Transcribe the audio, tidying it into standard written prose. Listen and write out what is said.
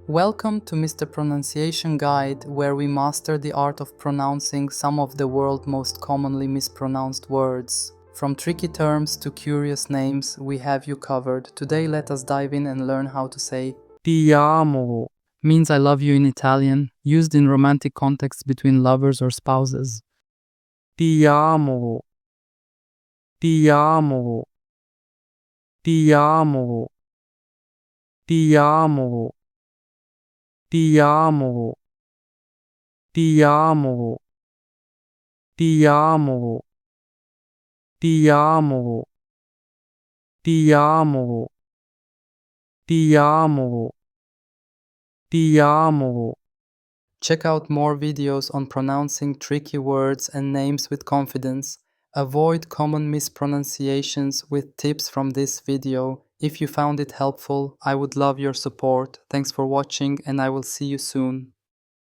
Welcome to Mr. Pronunciation Guide, where we master the art of pronouncing some of the world's most commonly mispronounced words. From tricky terms to curious names, we have you covered. Today let us dive in and learn how to say Ti amo. means I love you in Italian, used in romantic contexts between lovers or spouses. Ti amo. Ti amo. Ti amo. Ti amo. Ti amo. Ti amo. Ti amo. Ti amo. Ti amo. Ti amo. Ti amo. Check out more videos on pronouncing tricky words and names with confidence. Avoid common mispronunciations with tips from this video. If you found it helpful, I would love your support. Thanks for watching and I will see you soon.